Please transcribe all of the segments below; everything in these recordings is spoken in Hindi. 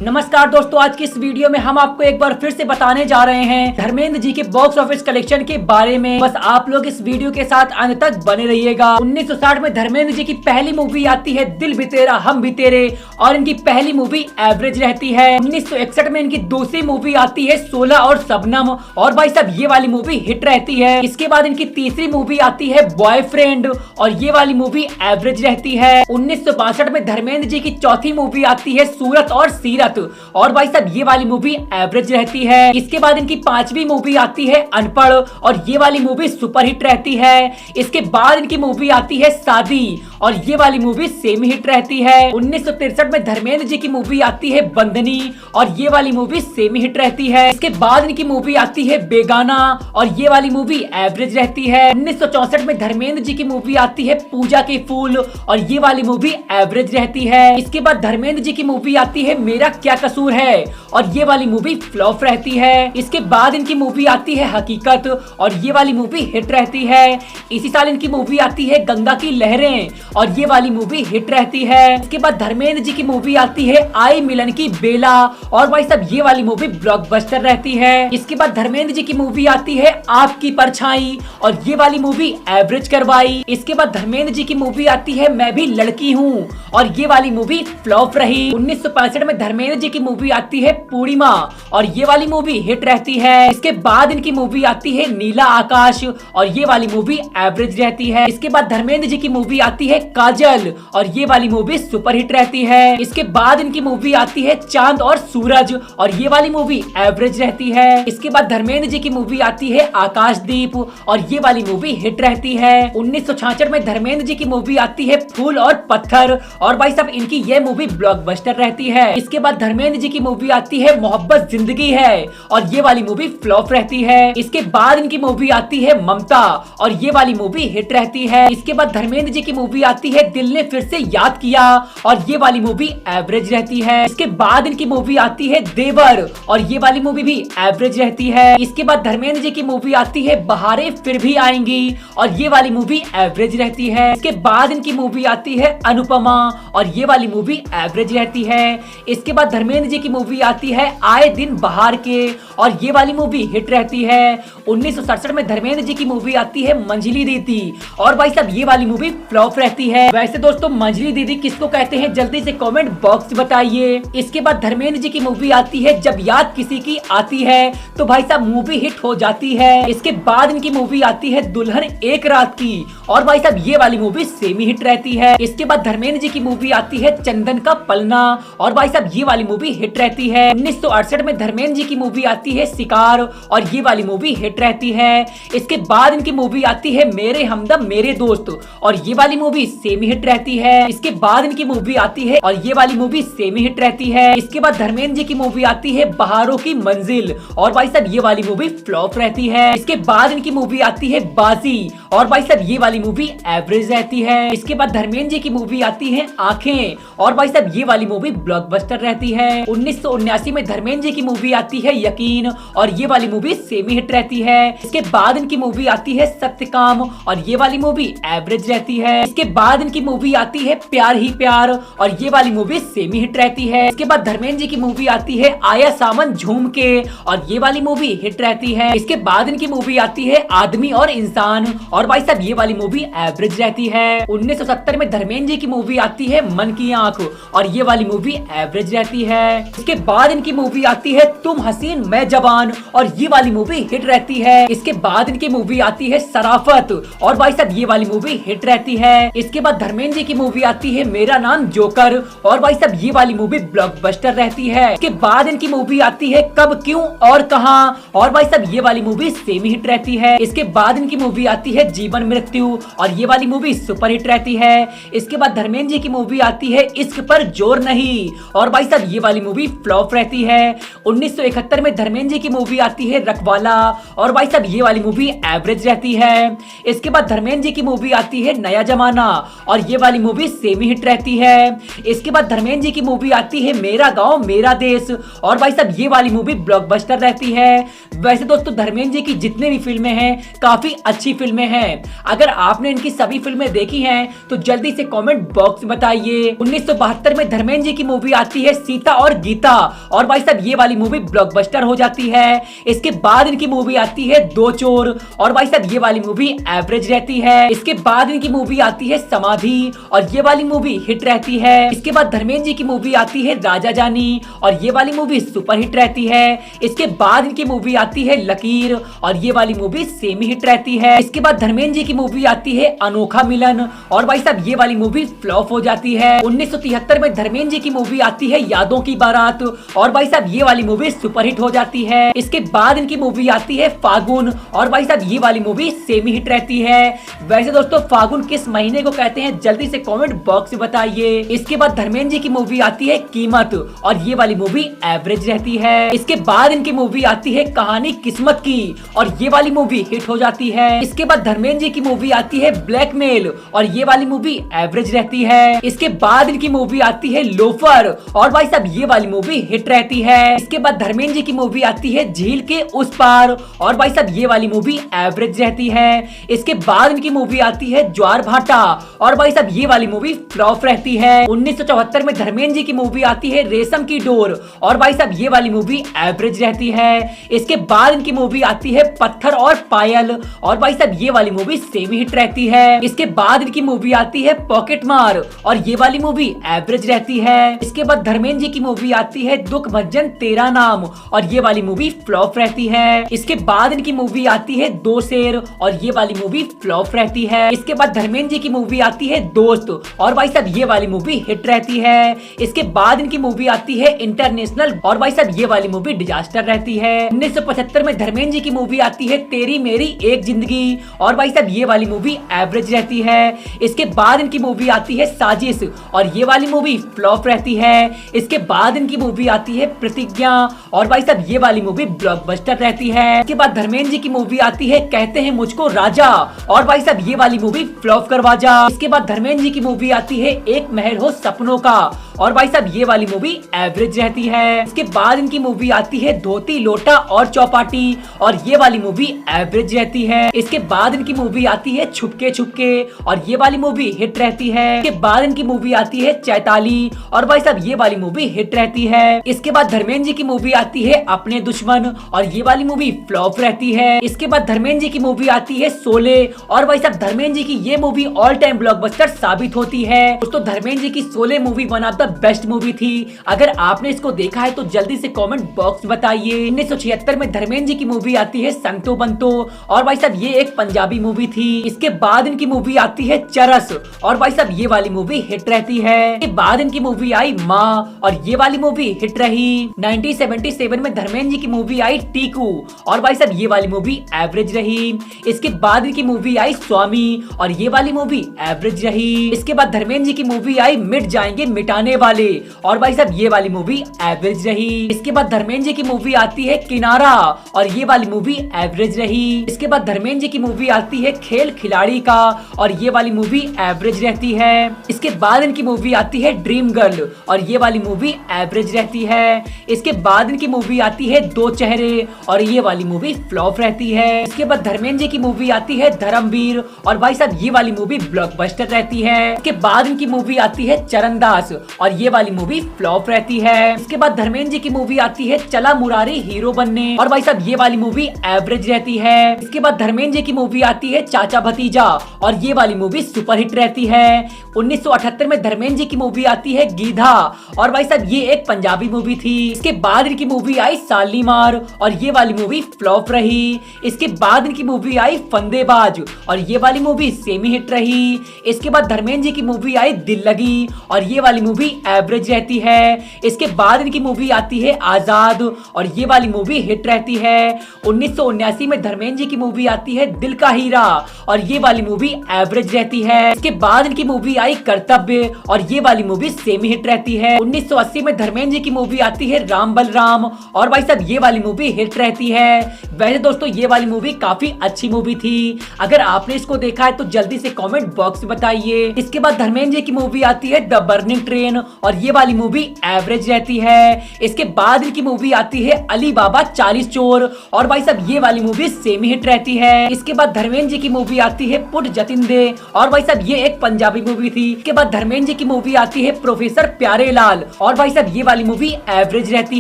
नमस्कार दोस्तों, आज की इस वीडियो में हम आपको एक बार फिर से बताने जा रहे हैं धर्मेंद्र जी के बॉक्स ऑफिस कलेक्शन के बारे में। बस आप लोग इस वीडियो के साथ अंत तक बने रहिएगा। 1960 में धर्मेंद्र जी की पहली मूवी आती है दिल भी तेरा हम भी तेरे और इनकी पहली मूवी एवरेज रहती है। 1961 में इनकी दूसरी मूवी आती है 16 और शबनम और भाई साहब ये वाली मूवी हिट रहती है। इसके बाद इनकी तीसरी मूवी आती है बॉयफ्रेंड और ये वाली मूवी एवरेज रहती है। 1962 में धर्मेंद्र जी की चौथी मूवी आती है सूरत और सीरत और भाई साहब ये वाली मूवी एवरेज रहती है। इसके बाद इनकी पांचवी मूवी आती है अनपढ़ और ये वाली मूवी सुपरहिट रहती है। इसके बाद इनकी मूवी आती है शादी और ये वाली मूवी सेमी हिट रहती है। 1963 में धर्मेंद्र जी की मूवी आती है बंदनी और ये वाली मूवी सेमी हिट रहती है। इसके बाद इनकी मूवी आती है बेगाना और ये वाली मूवी एवरेज रहती है। 1964 में धर्मेंद्र जी की मूवी आती है पूजा के फूल और ये वाली मूवी एवरेज रहती है। इसके बाद धर्मेंद्र जी की मूवी आती है मेरा क्या कसूर है और ये वाली मूवी फ्लॉप रहती है। इसके बाद इनकी मूवी आती है हकीकत और ये वाली मूवी हिट रहती है। इसी साल इनकी मूवी आती है गंगा की लहरें और ये वाली मूवी हिट रहती है। इसके बाद धर्मेंद्र जी की मूवी आती है आई मिलन की बेला और भाई साहब ये वाली मूवी ब्लॉकबस्टर रहती है। इसके बाद धर्मेंद्र जी की मूवी आती है आपकी परछाई और ये वाली मूवी एवरेज करवाई। इसके बाद धर्मेंद्र जी की मूवी आती है मैं भी लड़की हूँ और ये वाली मूवी फ्लॉप रही। 1965 में धर्मेंद्र जी की मूवी आती है पूर्णिमा और ये वाली मूवी हिट रहती है। इसके बाद इनकी मूवी आती है नीला आकाश और ये वाली मूवी एवरेज रहती है। इसके बाद धर्मेंद्र जी की मूवी आती है काजल और ये वाली मूवी सुपरहिट रहती है। इसके बाद इनकी मूवी आती है चांद और सूरज और ये वाली मूवी एवरेज रहती है। इसके बाद धर्मेंद्र जी की मूवी आती है आकाशदीप और ये वाली मूवी हिट रहती है। 1966 में धर्मेंद्र जी की मूवी आती है फूल और पत्थर और भाई साहब इनकी ये मूवी ब्लॉकबस्टर रहती है। इसके बाद धर्मेंद्र जी की मूवी आती है मोहब्बत जिंदगी है और ये वाली मूवी फ्लॉप रहती है। इसके बाद इनकी मूवी आती है ममता और ये वाली मूवी हिट रहती है। इसके बाद धर्मेंद्र जी की मूवी आती है दिल ने फिर से याद किया और ये वाली मूवी एवरेज रहती है। इसके बाद इनकी मूवी आती है देवर और ये वाली मूवी भी एवरेज रहती है। इसके बाद धर्मेंद्र जी की मूवी आती है बहारें फिर भी आएंगी और ये वाली मूवी एवरेज रहती है। इसके बाद इनकी मूवी आती है अनुपमा और ये वाली मूवी एवरेज रहती है। इसके बाद धर्मेंद्र जी की मूवी आती है आए दिन बहार के और ये वाली मूवी हिट रहती है। 1967 में धर्मेंद्र जी की मूवी आती है मंझली दीदी और भाई साहब ये वाली मूवी फ्लॉप रहती है। वैसे दोस्तों मंझली दीदी किसको कहते हैं जल्दी से कमेंट बॉक्स बताइए। इसके बाद धर्मेंद्र जी की मूवी आती है जब याद किसी की आती है तो भाई साहब मूवी हिट हो जाती है। इसके बाद इनकी मूवी आती है दुल्हन एक रात की और भाई साहब ये वाली मूवी सेमी हिट रहती है। इसके बाद धर्मेंद्र जी की मूवी आती है चंदन का पलना और भाई साहब ये वाली मूवी हिट रहती है। 1968 में धर्मेंद्र जी की मूवी आती है शिकार और ये वाली मूवी हिट रहती है। इसके बाद इनकी मूवी आती है मेरे हमदम मेरे दोस्त और ये वाली मूवी सेमी हिट रहती है। इसके बाद इनकी मूवी आती है और ये वाली मूवी सेमी हिट रहती है। इसके बाद धर्मेंद्र जी की मूवी आती है बहारों की मंजिल और भाई साहब ये वाली मूवी फ्लॉप रहती है। इसके बाद इनकी मूवी आती है बाजी और भाई साहब ये वाली मूवी एवरेज रहती है। इसके बाद धर्मेंद्र जी की मूवी आती है आंखें और भाई साहब ये वाली मूवी ब्लॉकबस्टर रहती है। 1979 में धर्मेंद्र जी की मूवी आती है यकीन और ये वाली मूवी सेमी हिट रहती है। इसके बाद इनकी मूवी आती है सत्यकाम और ये वाली मूवी एवरेज रहती है। इसके बाद इनकी मूवी आती है प्यार ही प्यार और ये वाली मूवी सेमी हिट रहती है। इसके बाद धर्मेंद्र जी की मूवी आती है आया सावन झूम के और ये वाली मूवी हिट रहती है। इसके बाद इनकी मूवी आती है आदमी और इंसान और भाई साहब ये वाली मूवी एवरेज रहती है। 1970 में धर्मेंद्र जी की मूवी आती है मन की आंख और ये वाली मूवी एवरेज रहती है। इसके बाद इनकी मूवी आती है तुम हसीन मैं जवान और ये वाली मूवी हिट रहती है। इसके बाद इनकी मूवी आती है सराफत और भाई साहब ये वाली मूवी हिट रहती है। इसके बाद धर्मेंद्र जी की मूवी आती है मेरा नाम जोकर और भाई साहब ये वाली मूवी ब्लॉकबस्टर रहती है। इसके बाद इनकी मूवी आती है कब क्यों और कहां और भाई साहब ये वाली मूवी सेमी हिट रहती है। इसके बाद इनकी मूवी आती है जीवन मृत्यु और ये वाली मूवी सुपर हिट रहती है। इसके बाद धर्मेंद्र जी की मूवी आती है इश्क पर जोर नहीं और भाई साहब ये वाली मूवी फ्लॉप रहती है। 1971 में धर्मेंद्र जी की मूवी आती है रखवाला और भाई साहब ये वाली मूवी एवरेज रहती है। इसके बाद धर्मेंद्र जी की मूवी आती है नया जमाना और ये वाली मूवी सेमी हिट रहती है। इसके बाद धर्मेंद्र जी की मूवी आती है मेरा गांव मेरा देश और भाई साहब ये वाली मूवी ब्लॉकबस्टर रहती है। वैसे दोस्तों धर्मेंद्र जी की जितने भी फिल्में हैं काफी अच्छी फिल्में हैं। अगर आपने इनकी सभी फिल्में देखी हैं तो जल्दी से कमेंट बॉक्स में बताइए। 1972 में धर्मेंद्र जी की मूवी आती है सीता और गीता, और भाई साहब ये वाली मूवी ब्लॉकबस्टर हो जाती है। इसके बाद इनकी मूवी आती है दो चोर, और भाई साहब ये वाली मूवी एवरेज रहती है। इसके बाद इनकी मूवी आती है समाधि, और ये वाली मूवी हिट रहती है। इसके बाद धर्मेंद्र जी की मूवी आती है राजा जानी, और ये वाली मूवी सुपर हिट रहती है। इसके बाद इनकी मूवी आती है लकीर, और ये वाली मूवी सेमी हिट रहती है। इसके बाद धर्मेंद्र जी की मूवी आती है अनोखा मिलन, और भाई साहब ये वाली मूवी फ्लॉप हो जाती है। 1973 में धर्मेंद्र जी की मूवी आती है यादों की बारात, और भाई साहब ये वाली मूवी सुपर हिट हो जाती है। इसके बाद इनकी मूवी आती है फागुन, और भाई साहब ये वाली मूवी सेमी हिट रहती है। वैसे दोस्तों फागुन किस महीने को कहते हैं जल्दी से कमेंट बॉक्स में बताइए। इसके बाद धर्मेंद्र जी की मूवी आती है कीमत, और ये वाली मूवी एवरेज रहती है। इसके बाद इनकी मूवी आती है कहानी किस्मत की, और ये वाली मूवी हिट हो जाती है। इसके बाद धर्मेंद्र जी की मूवी आती है ब्लैकमेल, और ये वाली मूवी एवरेज रहती है। इसके बाद इनकी मूवी आती है लोफर, और भाई साहब ये वाली मूवी हिट रहती है। इसके बाद धर्मेंद्र जी की मूवी आती है झील के उस पार, और भाई साहब ये वाली मूवी एवरेज रहती है। इसके बाद इनकी मूवी आती है ज्वार भाटा, और भाई साहब ये वाली मूवी फ्लॉप रहती है। 1974 में धर्मेंद्र जी की मूवी आती है रेशम की डोर, और भाई साहब ये वाली मूवी एवरेज रहती है। इसके बाद इनकी मूवी आती है पत्थर और पायल, और भाई साहब ये वाली मूवी सेमी हिट रहती है। इसके बाद इनकी मूवी आती है पॉकेट मार, और ये वाली मूवी एवरेज रहती है। इसके बाद धर्मेंद्र जी की मूवी आती है दुख भंजन तेरा नाम, और ये वाली मूवी फ्लॉप रहती है। इसके बाद इनकी मूवी आती है दो शेर, और ये वाली मूवी फ्लॉप रहती है। इसके बाद धर्मेंद्र जी की मूवी आती है दोस्त, और भाई साहब ये वाली मूवी हिट रहती है। इसके बाद इनकी मूवी आती है इंटरनेशनल, और भाई साहब ये वाली मूवी डिजास्टर रहती है। 1975 में धर्मेंद्र जी की मूवी आती है तेरी मेरी एक जिंदगी, और भाई साहब ये वाली मूवी एवरेज रहती है। इसके बाद इनकी मूवी आती है साजिश, और ये वाली मूवी फ्लॉप रहती है। इसके बाद इनकी मूवी आती है प्रतिज्ञा, और भाई साहब ये वाली मूवी ब्लॉकबस्टर रहती है। इसके बाद धर्मेंद्र जी की मूवी आती है कहते हैं मुझको राजा, और भाई साहब ये वाली मूवी फ्लॉप करवा जा। इसके बाद धर्मेंद्र जी की मूवी आती है एक महल हो सपनों का, और भाई साहब ये वाली मूवी एवरेज रहती है। इसके बाद इनकी मूवी आती है धोती लोटा और चौपाटी, और ये वाली मूवी एवरेज रहती है। इसके बाद इनकी मूवी आती है छुपके छुपके, और ये वाली मूवी हिट रहती है। इसके बाद इनकी मूवी आती है चैताली, और भाई साहब ये वाली मूवी हिट रहती है। इसके बाद धर्मेंद्र जी की मूवी आती है अपने दुश्मन, और ये वाली मूवी फ्लॉप रहती है। इसके बाद धर्मेंद्र जी की मूवी आती है शोले, और भाई साहब धर्मेंद्र जी की ये मूवी ऑल टाइम ब्लॉकबस्टर साबित होती है। दोस्तों धर्मेंद्र जी की Sholay movie one of the best movie थी। अगर आपने इसको देखा है तो जल्दी से कमेंट बॉक्स बताइए। 1976 में धर्मेंद्र जी की मूवी आती है संतो बंतो, और भाई साहब ये एक पंजाबी मूवी थी। इसके बाद इनकी मूवी आती है चरस, और भाई साहब ये वाली मूवी हिट रहती है। इसके बाद इनकी मूवी आई माँ, और ये वाली मूवी हिट रही। 1977 में धर्मेंद्र जी की मूवी आई टीकू, और भाई साहब ये वाली मूवी एवरेज रही। इसके बाद इनकी मूवी आई स्वामी, और ये वाली मूवी एवरेज रही। इसके बाद धर्मेंद्र जी की मूवी आई मिट जाएंगे मिटाने वाले, और भाई साहब ये वाली मूवी एवरेज रही। इसके बाद धर्मेंद्र जी की मूवी आती है किनारा, और ये वाली मूवी एवरेज रही। इसके बाद धर्मेंद्र जी की मूवी आती है खेल खिलाड़ी का, और ये वाली मूवी एवरेज रहती है। इसके बाद इनकी मूवी आती है ड्रीम गर्ल, और ये वाली मूवी एवरेज रहती है। इसके बाद इनकी मूवी आती है दो चेहरे, और ये वाली मूवी फ्लॉप रहती है। इसके बाद धर्मेंद्र जी की मूवी आती है धर्मवीर, और भाई साहब ये वाली मूवी ब्लॉकबस्टर रहती है। इसके बाद इनकी मूवी आती है चरणदास, और ये वाली मूवी फ्लॉप रहती है। इसके बाद धर्मेंद्र जी की मूवी आती है चला मुरारी हीरो बनने, और भाई साहब ये वाली मूवी एवरेज रहती है। इसके बाद धर्मेंद्र जी की मूवी आती है चाचा भतीजा, और ये वाली मूवी सुपर हिट रहती है। 1978 में धर्मेंद्र जी की मूवी आती है गीधा, और भाई साहब ये एक पंजाबी मूवी थी। इसके बाद इनकी मूवी आई सालीमार, और ये वाली मूवी फ्लॉप रही। इसके बाद इनकी मूवी आई फंदेबाज, और ये वाली मूवी सेमी हिट रही। इसके बाद धर्मेंद्र जी की मूवी आई दिल लगी, और ये वाली मूवी एवरेज रहती है। इसके बाद इनकी मूवी आती है आजाद, और ये वाली मूवी हिट रहती है। 1979 में धर्मेंद्र जी की मूवी आती है दिल का हीरा, और ये वाली मूवी एवरेज रहती है। इसके बाद इनकी मूवी आई कर्तव्य, और ये वाली मूवी सेमी हिट रहती है। 1980 में धर्मेंद्र जी की मूवी आती है राम बलराम, और भाई साहब ये वाली मूवी हिट रहती है। वैसे दोस्तों ये वाली मूवी काफी अच्छी मूवी थी। अगर आपने इसको देखा है तो जल्दी से कमेंट बॉक्स में बताइए। इसके बाद धर्मेंद्र जी की मूवी आती है द बर्निंग ट्रेन, और ये वाली मूवी एवरेज रहती है। इसके बाद इनकी मूवी आती है अली बाबा 40 चोर, और भाई साहब ये वाली मूवी सेमी हिट रहती है। इसके बाद धर्मेंद्र जी की मूवी आती है पुट जतिन दे, और भाई साहब ये एक पंजाबी मूवी थी। इसके बाद धर्मेंद्र जी की मूवी आती है प्रोफेसर प्यारे लाल, और भाई साहब ये वाली मूवी एवरेज रहती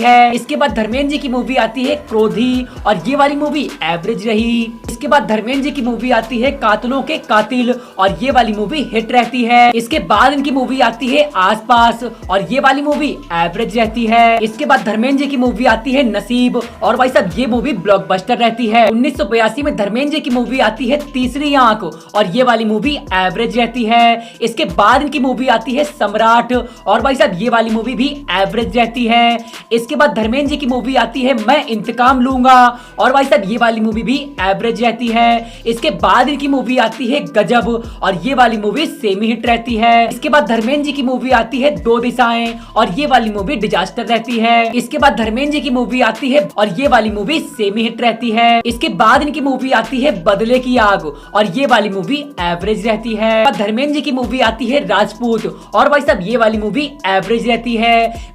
है। इसके बाद धर्मेंद्र जी की मूवी आती है क्रोधी और ये वाली मूवी एवरेज रही। इसके बाद धर्मेंद्र जी की मूवी आती है कातिलों के कातिल और ये वाली मूवी हिट रहती है। इसके बाद इनकी मूवी आती है आसपास और ये वाली मूवी एवरेज रहती है। इसके बाद धर्मेंद्र जी की मूवी आती है नसीब और भाई साहब ये मूवी ब्लॉकबस्टर रहती है। 1982 में धर्मेंद्र जी की मूवी आती है तीसरी आंख और ये वाली मूवी एवरेज रहती है। इसके बाद इनकी मूवी आती है सम्राट और भाई साहब ये वाली मूवी भी एवरेज रहती है। इसके बाद धर्मेंद्र जी की मूवी आती है मैं इंतकाम लूंगा और भाई साहब ये वाली मूवी भी एवरेज रहती है। इसके बाद इनकी मूवी आती है गजब और ये वाली मूवी सेमी हिट रहती है। इसके बाद धर्मेंद्र जी की मूवी आती है दो दिशाएं और ये वाली मूवी डिजास्टर रहती है। इसके बाद धर्मेंद्र जी की मूवी आती है और ये वाली मूवी सेमी हिट रहती है। इसके बाद इनकी मूवी आती है बदले की आग और ये वाली मूवी एवरेज रहती है। धर्मेंद्र जी की मूवी आती है राजपूत और भाई साहब ये वाली मूवी एवरेज रहती है।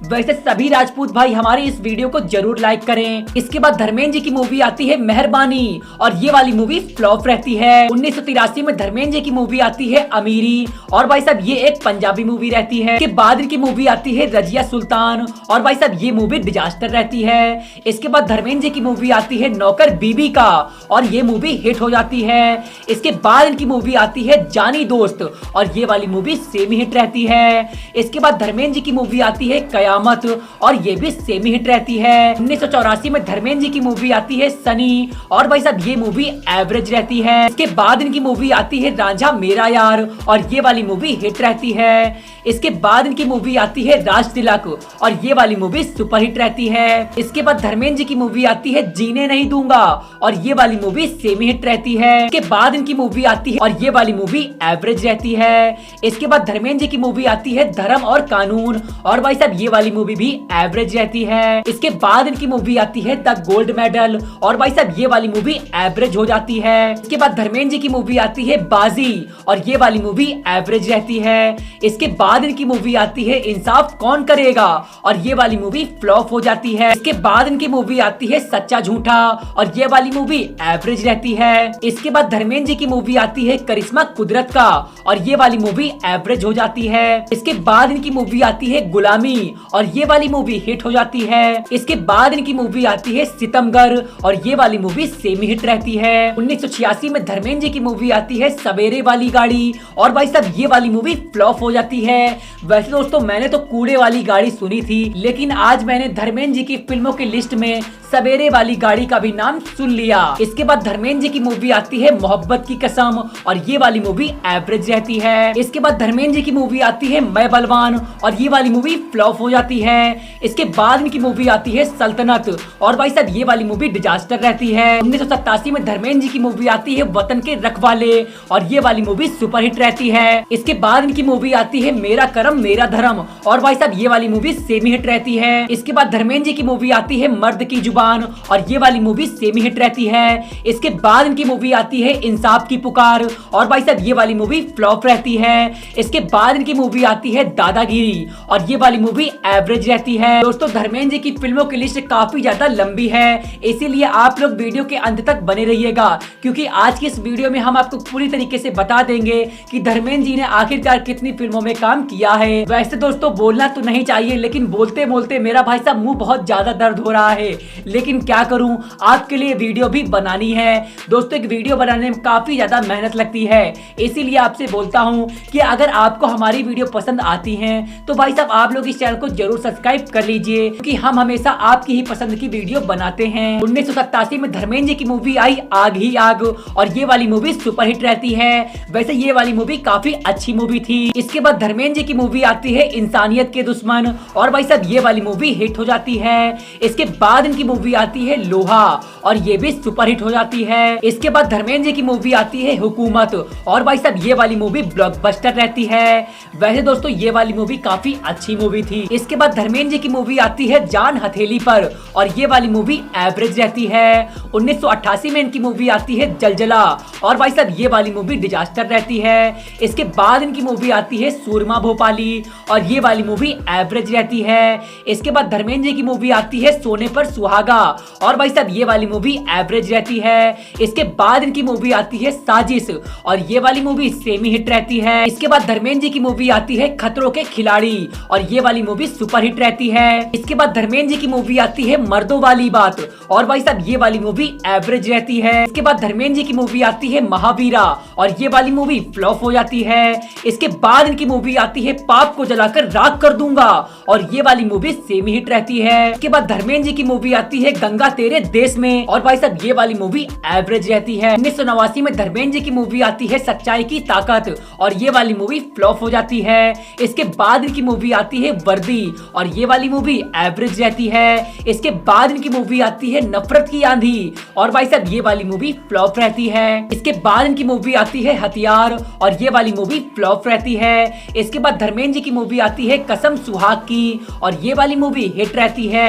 वैसे सभी राजपूत भाई हमारी इस वीडियो को जरूर लाइक करें। इसके बाद धर्मेंद्र जी की मूवी आती है मेहरबानी और ये वाली मूवी फ्लॉप रहती है। 1983 में धर्मेंद्र जी की मूवी आती है अमीरी और भाई साहब ये एक पंजाबी मूवी रहती है। इसके बाद इनकी मूवी आती है रजिया सुल्तान और भाई साहब ये मूवी डिजास्टर रहती है। इसके बाद धर्मेंद्र जी की मूवी आती है नौकर बीबी का और ये मूवी हिट हो जाती है। इसके बाद इनकी मूवी आती है जानी दोस्त और ये वाली मूवी सेमी हिट रहती है। इसके बाद धर्मेंद्र जी की मूवी आती है कयामत और ये भी सेमी हिट रहती है। 1984 में धर्मेंद्र जी की मूवी आती है सनी और भाई साहब ये मूवी एवरेज रहती है। इसके बाद इनकी मूवी आती है रांझा मेरा यार और ये वाली मूवी हिट रहती है। इसके बाद इनकी मूवी आती है राज तिलक और ये वाली मूवी सुपर हिट रहती है। इसके बाद धर्मेंद्र जी की मूवी आती है जीने नहीं दूंगा और ये वाली मूवी सेमी हिट रहती है। इसके बाद इनकी मूवी आती है और ये वाली मूवी एवरेज रहती है। इसके बाद धर्मेंद्र जी की मूवी आती है धर्म और कानून और भाई साहब ये वाली मूवी भी एवरेज रहती है। इसके बाद इनकी मूवी आती है द गोल्ड मेडल और भाई साहब ये वाली मूवी एवरेज हो जाती है। इसके बाद धर्मेंद्र जी की मूवी आती है बाजी और ये वाली मूवी एवरेज रहती है। इसके बाद इनकी मूवी आती है इंसाफ कौन करेगा और ये वाली मूवी फ्लॉप हो जाती है। इसके बाद इनकी मूवी आती है सच्चा झूठा और ये वाली मूवी एवरेज रहती है। इसके बाद धर्मेंद्र जी की मूवी आती है करिश्मा कुदरत का और ये वाली मूवी एवरेज हो जाती है। इसके बाद इनकी मूवी आती है गुलामी और ये वाली मूवी हिट हो जाती है। इसके बाद इनकी मूवी आती है सितमगर और ये वाली मूवी सेमी हिट रहती है। 1986 में धर्मेंद्र जी की मूवी आती है सवेरे वाली गाड़ी और भाई साहब ये वाली मूवी फ्लॉप हो जाती है। वैसे दोस्तों मैंने तो कूड़े वाली गाड़ी सुनी थी लेकिन आज मैंने धर्मेंद्र जी की फिल्मों की लिस्ट में सवेरे वाली गाड़ी का भी नाम सुन लिया। इसके बाद धर्मेंद्र जी की मूवी आती है मोहब्बत की कसम और ये वाली मूवी एवरेज रहती है। इसके बाद धर्मेंद्र जी की मूवी आती है मैं बलवान और ये वाली मूवी फ्लॉप हो जाती है। इसके बाद इनकी मूवी आती है सल्तनत और भाई साहब ये वाली मूवी डिजास्टर रहती है। 1987 में धर्मेंद्र जी की मूवी आती है वतन के रखवाले और ये वाली मूवी सुपर हिट रहती है। इसके बाद इनकी मूवी आती है मेरा करम मेरा धर्म और भाई साहब ये वाली मूवी सेमी हिट रहती है। इसके बाद धर्मेंद्र जी की मूवी आती है मर्द की जुबान और ये वाली मूवी सेमी हिट रहती है। इसके बाद इनकी मूवी आती है इंसाफ की पुकार और भाई साहब ये वाली मूवी फ्लॉप रहती है। इसके बाद इनकी मूवी आती है दादागिरी और ये वाली मूवी एवरेज रहती है। दोस्तों धर्मेंद्र जी की फिल्मों की लिस्ट काफी ज्यादा लंबी है इसीलिए आप लोग वीडियो के अंत तक बने रहिएगा क्योंकि आज की इस वीडियो में हम आपको पूरी तरीके से बता देंगे कि धर्मेंद्र जी ने आखिरकार कितनी फिल्मों में काम किया है। वैसे दोस्तों बोलना तो नहीं चाहिए लेकिन बोलते बोलते मेरा भाई साहब मुंह बहुत ज्यादा दर्द हो रहा है लेकिन क्या करूं आपके लिए वीडियो भी बनानी है। दोस्तों एक वीडियो बनाने में काफी ज्यादा मेहनत लगती है इसीलिए आपसे बोलता हूं कि अगर आपको हमारी वीडियो पसंद आती है तो भाई साहब आप लोग इस चैनल को जरूर सब्सक्राइब कर लीजिए क्योंकि हम हमेशा आपकी ही पसंद की वीडियो बनाते हैं। 1987 में धर्मेंद्र जी की मूवी आई आग ही आग और ये वाली मूवी सुपर हिट रहती है। वैसे ये वाली मूवी काफी अच्छी मूवी थी। इसके बाद धर्मेंद्र जी की मूवी आती है इंसानियत के दुश्मन और भाई साहब ये वाली मूवी हिट हो जाती है। इसके बाद इनकी मूवी आती है लोहा और ये भी सुपर हिट हो जाती है। इसके बाद धर्मेंद्र जी की मूवी आती है हुकूमत और भाई साहब ये वाली मूवी ब्लॉकबस्टर रहती है। वैसे दोस्तों ये वाली मूवी काफी अच्छी मूवी थी। इसके बाद धर्मेंद्र जी की मूवी आती है जान हथेली पर और ये वाली मूवी एवरेज रहती है। 1988 में इनकी मूवी आती है जलजला और भाई साहब ये वाली मूवी डिजास्टर रहती है। इसके बाद इनकी मूवी आती है सूरमा भोपाली और ये वाली मूवी एवरेज रहती है। इसके बाद धर्मेंद्र जी की मूवी आती है सोने पर सुहागा और भाई साहब ये वाली मूवी एवरेज रहती है। इसके बाद इनकी मूवी आती है साजिश और ये वाली मूवी सेमी हिट रहती है। इसके बाद धर्मेंद्र जी की मूवी आती है खतरों के खिलाड़ी और ये वाली मूवी सुपरहिट रहती है। इसके बाद धर्मेंद्र जी की मूवी आती है मर्दों वाली बात, और भाई साहब ये वाली मूवी एवरेज रहती है। इसके बाद धर्मेंद्र जी की मूवी आती है महावीरा, और ये वाली मूवी फ्लॉप हो जाती है। इसके बाद इनकी मूवी आती है पाप को जलाकर राख कर दूंगा, और ये वाली मूवी सेमी हिट रहती है। इसके बाद धर्मेंद्र जी की मूवी आती है गंगा तेरे देश में, और भाई साहब ये वाली मूवी एवरेज रहती है। 1989 में धर्मेंद्र जी की मूवी आती है सच्चाई की ताकत, और ये वाली मूवी फ्लॉप हो जाती है। इसके बाद इनकी मूवी आती है वर्दी, और ये वाली मूवी एवरेज रहती है। इसके बाद इनकी मूवी आती है नफरत की आंधी, और भाई साहब ये वाली मूवी फ्लॉप रहती है। इसके बाद इनकी मूवी आती है हथियार, और ये वाली मूवी फ्लॉप रहती है। इसके बाद धर्मेंद्र जी की मूवी आती है कसम सुहाग की, और ये वाली मूवी हिट रहती है।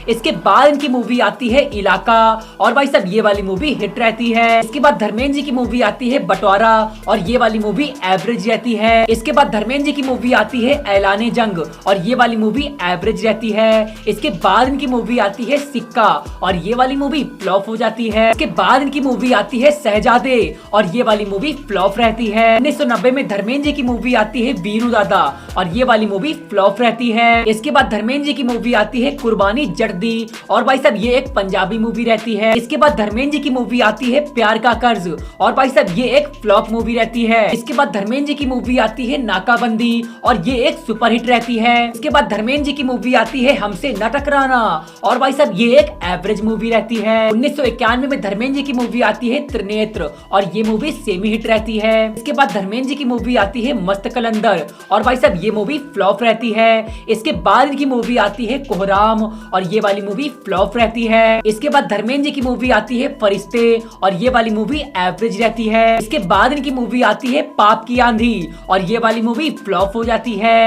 इसके बाद इनकी मूवी आती है इलाका, और भाई साहब ये वाली मूवी हिट रहती है। इसके बाद धर्मेंद्र जी की मूवी आती है बंटवारा, और ये वाली मूवी एवरेज रहती है। इसके बाद धर्मेंद्र जी की मूवी आती है ऐलाने जंग, और ये वाली मूवी एवरेज रहती है। इसके बाद इनकी मूवी आती है सिक्का, और ये वाली मूवी फ्लॉप हो जाती है। इसके बाद इनकी मूवी आती है शहजादे, और ये वाली मूवी फ्लॉप रहती है। 1990 में धर्मेंद्र जी की मूवी आती है वीरू दादा, और ये वाली मूवी फ्लॉप रहती है। इसके बाद धर्मेंद्र जी की मूवी आती है कुर्बानी जर्दी, और भाई साहब ये एक पंजाबी मूवी रहती है। इसके बाद धर्मेंद्र जी की मूवी आती है प्यार का कर्ज, और भाई साहब ये एक फ्लॉप मूवी रहती है। इसके बाद धर्मेंद्र जी की मूवी आती है नाकाबंदी, और ये एक सुपरहिट रहती है। इसके बाद धर्मेंद्र जी की मूवी आती है हमसे न टकराना, और भाई साहब ये एक एवरेज मूवी रहती है। 1991 में धर्मेंद्र जी की मूवी आती है त्रिनेत्र, और ये मूवी सेमी हिट रहती है। इसके बाद धर्मेंद्र जी की मूवी आती है मस्त कलंदर, और भाई साहब ये मूवी फ्लॉप रहती है। इसके बाद इनकी मूवी आती है कोहराम, और ये वाली मूवी फ्लॉप रहती है। इसके बाद धर्मेंद्र जी की मूवी आती है फरिश्ते, और ये वाली मूवी एवरेज रहती है। इसके बाद इनकी मूवी आती है पाप की आंधी, और ये वाली मूवी फ्लॉप हो जाती है।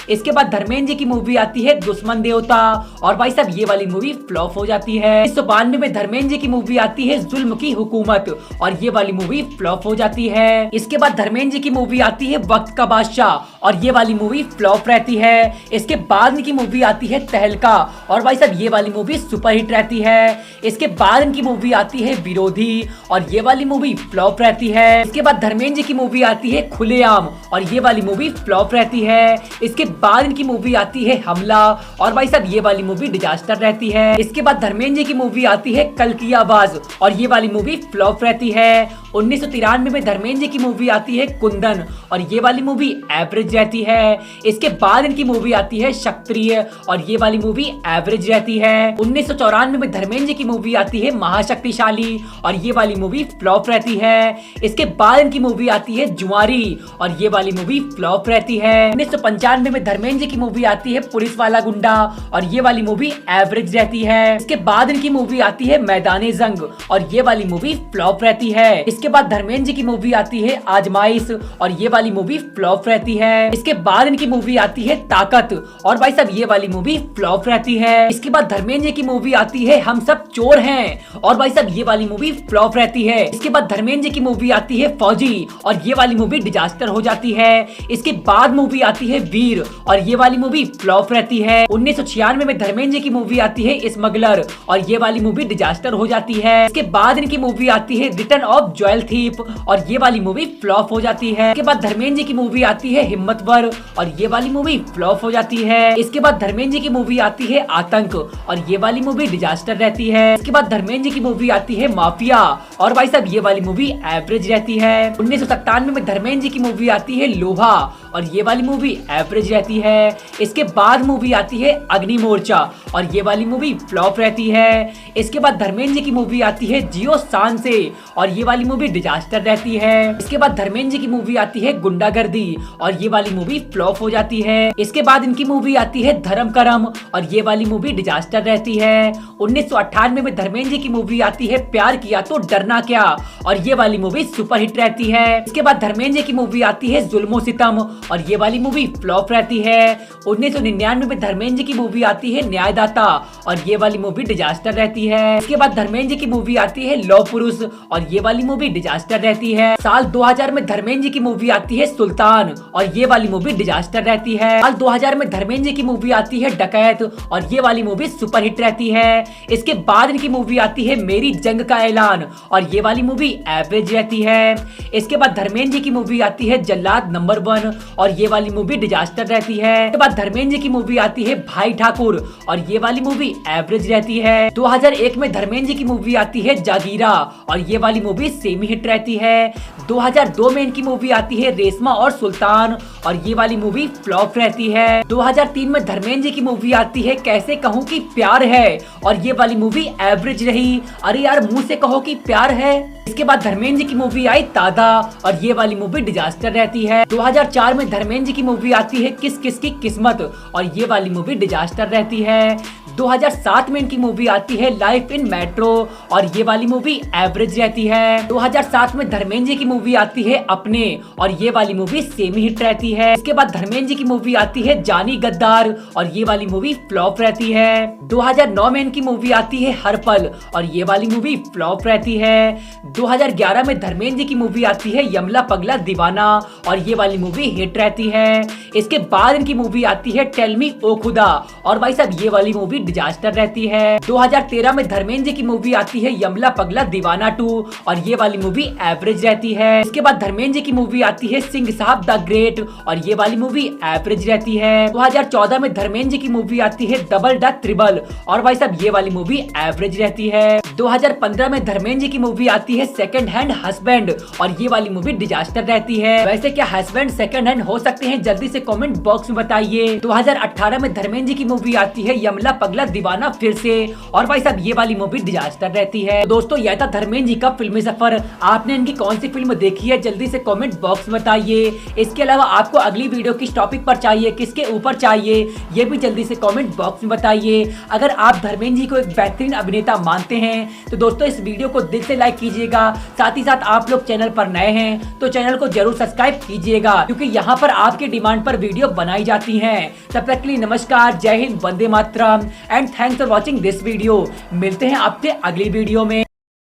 इसके बाद धर्मेंद्र जी की मूवी आती है दुश्मन देवता, और भाई साहब ये वाली मूवी फ्लॉप हो जाती है। 1992 में धर्मेंद्र जी की मूवी आती है जुल्म की हुकूमत, और ये वाली मूवी फ्लॉप हो जाती है। इसके बाद धर्मेंद्र जी की मूवी आती है वक्त का बादशाह, और ये वाली मूवी फ्लॉप रहती है। इसके बाद इनकी मूवी आती है तहलका, और भाई साहब ये वाली मूवी सुपरहिट रहती है। इसके बाद इनकी मूवी आती है विरोधी, और ये वाली मूवी फ्लॉप रहती है। इसके बाद धर्मेंद्र जी की मूवी आती है खुलेआम, और ये वाली मूवी फ्लॉप रहती है। इसके बाद इनकी मूवी आती है हमला, और भाई साहब ये वाली मूवी डिजास्टर रहती है। इसके बाद धर्मेंद्र जी की मूवी आती है कल की आवाज, और ये वाली मूवी फ्लॉप रहती है। 1993 में धर्मेंद्र जी की मूवी आती है कुंदन, और ये वाली मूवी एवरेज रहती है। इसके बाद इनकी मूवी आती है क्षत्रिय, और ये वाली मूवी एवरेज रहती है। 1994 में धर्मेंद्र जी की मूवी आती है महाशक्तिशाली, और ये वाली मूवी फ्लॉप रहती है। इसके बाद इनकी मूवी आती है जुआरी, और ये वाली मूवी फ्लॉप रहती है। 1995 में धर्मेंद्र जी की मूवी आती है पुलिस वाला गुंडा, और ये वाली मूवी एवरेज रहती है। इसके बाद इनकी मूवी आती है मैदाने जंग, और ये वाली मूवी फ्लॉप रहती है। इसके बाद धर्मेंद्र जी की मूवी आती है आजमाइश, और ये वाली मूवी फ्लॉप रहती है। इसके बाद इनकी मूवी आती है ताकत, और भाई साहब ये वाली मूवी फ्लॉप रहती है। इसके बाद धर्मेंद्र जी की मूवी आती है हम सब चोर हैं, और भाई साहब ये वाली मूवी फ्लॉप रहती है। इसके बाद धर्मेंद्र जी की मूवी आती है फौजी, और ये वाली मूवी डिजास्टर हो जाती है। इसके बाद मूवी आती है वीर, और ये वाली मूवी फ्लॉप रहती है। 1996 में धर्मेंद्र जी की मूवी आती है स्मगलर, और ये वाली मूवी डिजास्टर हो जाती है। इसके बाद इनकी मूवी आती है रिटर्न ऑफ ज्वेल थीप, और ये वाली मूवी फ्लॉप हो जाती है। इसके बाद धर्मेंद्र जी की मूवी आती है हिम्मतवर, और ये वाली मूवी फ्लॉप हो जाती है। इसके बाद धर्मेंद्र जी की मूवी आती है आतंक, और ये वाली मूवी डिजास्टर रहती है। इसके बाद धर्मेंद्र जी की मूवी आती है माफिया, और भाई साहब ये वाली मूवी एवरेज रहती है। 1997 में धर्मेंद्र जी की मूवी आती है लोहा, और ये वाली मूवी एवरेज रहती है। इसके बाद मूवी आती है अग्नि मोर्चा, और ये वाली मूवी फ्लॉप रहती है। इसके बाद धर्मेंद्र जी की मूवी आती है जियो शान से, और ये वाली मूवी डिजास्टर रहती है। इसके बाद धर्मेंद्र जी की मूवी आती है गुंडागर्दी, और ये वाली मूवी फ्लॉप हो जाती है। इसके बाद इनकी मूवी आती है धर्म करम, और ये वाली मूवी डिजास्टर रहती है। 1998 में धर्मेंद्र जी की मूवी आती है प्यार किया तो डरना क्या, और ये वाली मूवी सुपरहिट रहती है। इसके बाद धर्मेंद्र जी की मूवी आती है जुल्मो सितम, और ये वाली मूवी फ्लॉप रहती है। 1999 में धर्मेंद्र जी की मूवी आती है न्यायदाता, और ये वाली मूवी डिजास्टर रहती है। इसके बाद धर्मेंद्र जी की मूवी आती है लौ पुरुष, और ये वाली मूवी डिजास्टर रहती है। साल 2000 में धर्मेंद्र जी की मूवी आती है सुल्तान और ये वाली मूवी डिजास्टर रहती है। साल 2000 में धर्मेंद्र जी की मूवी आती है डकैत और ये वाली मूवी सुपरहिट रहती है। इसके बाद इनकी मूवी आती है मेरी जंग का ऐलान और ये वाली मूवी एवरेज रहती है। इसके बाद धर्मेंद्र जी की मूवी आती है जल्लाद नंबर 1 और ये वाली मूवी डिजास्टर रहती है। इसके बाद धर्मेंद्र जी की मूवी आती है भाई ठाकुर और ये वाली मूवी एवरेज रहती है। 2001 में धर्मेंद्र जी की मूवी आती है जागीरा और ये वाली मूवी सेमी हिट रहती है। 2002 में इनकी मूवी आती है रेशमा और सुल्तान और ये वाली मूवी फ्लॉप रहती है। 2003 में धर्मेंद्र जी की मूवी आती है कैसे कहूँ कि प्यार है और ये वाली मूवी एवरेज रही। अरे यार मुंह से कहो कि प्यार है। इसके बाद धर्मेंद्र जी की मूवी आई तादा और ये वाली मूवी डिजास्टर रहती है। 2004 में धर्मेंद्र जी की मूवी आती है किस किस की किस्मत और ये वाली मूवी डिजास्टर रहती है। 2007 में इनकी मूवी आती है लाइफ इन मेट्रो और ये वाली मूवी एवरेज रहती है। 2007 में धर्मेंद्र जी की मूवी आती है अपने और ये वाली मूवी सेमी हिट रहती है। इसके बाद धर्मेंद्र जी की मूवी आती है जानी गद्दार और ये वाली मूवी फ्लॉप रहती है। 2009 में इनकी मूवी आती है हर पल और ये वाली मूवी फ्लॉप रहती है। 2011 में धर्मेंद्र जी की मूवी आती है यमला पगला दीवाना और ये वाली मूवी हिट रहती है। इसके बाद इनकी मूवी आती है टेल मी ओ खुदा और भाई साहब ये वाली मूवी डिजास्टर रहती है। 2013 में धर्मेंद्र जी की मूवी आती है यमला पगला दीवाना 2 और ये वाली मूवी एवरेज रहती है। इसके बाद धर्मेंद्र जी की मूवी आती है सिंह साहब द ग्रेट और ये वाली मूवी एवरेज रहती है। 2014 में धर्मेंद्र जी की मूवी आती है डबल द ट्रिबल और भाई साहब ये वाली मूवी एवरेज रहती है। 2015 में धर्मेंद्र जी की मूवी आती है सेकंड हैंड हस्बैंड और ये वाली मूवी डिजास्टर रहती है। वैसे क्या हस्बैंड सेकंड हैंड हो सकते हैं? जल्दी से कमेंट बॉक्स में बताइए। 2018 में धर्मेंद्र जी की मूवी आती है यमला पगला दीवाना फिर से और भाई साहब ये वाली मूवी डिजास्टर रहती है। दोस्तों यह था धर्मेंद्र जी का फिल्मी सफर। आपने इनकी कौन सी फिल्म देखी है जल्दी से कमेंट बॉक्स में बताइए। इसके अलावा आपको अगली वीडियो किस टॉपिक पर चाहिए, किसके ऊपर चाहिए, ये भी जल्दी से कमेंट बॉक्स में बताइए। अगर आप धर्मेंद्र जी को एक बेहतरीन अभिनेता मानते हैं तो दोस्तों इस वीडियो को दिल से लाइक कीजिएगा। साथ ही साथ आप लोग चैनल पर नए हैं तो चैनल को जरूर सब्सक्राइब कीजिएगा क्योंकि यहाँ पर आपके डिमांड पर वीडियो बनाई जाती हैं। तब तक के लिए नमस्कार, जय हिंद, वंदे मातरम and thanks for watching this video. मिलते हैं आपसे अगली वीडियो में।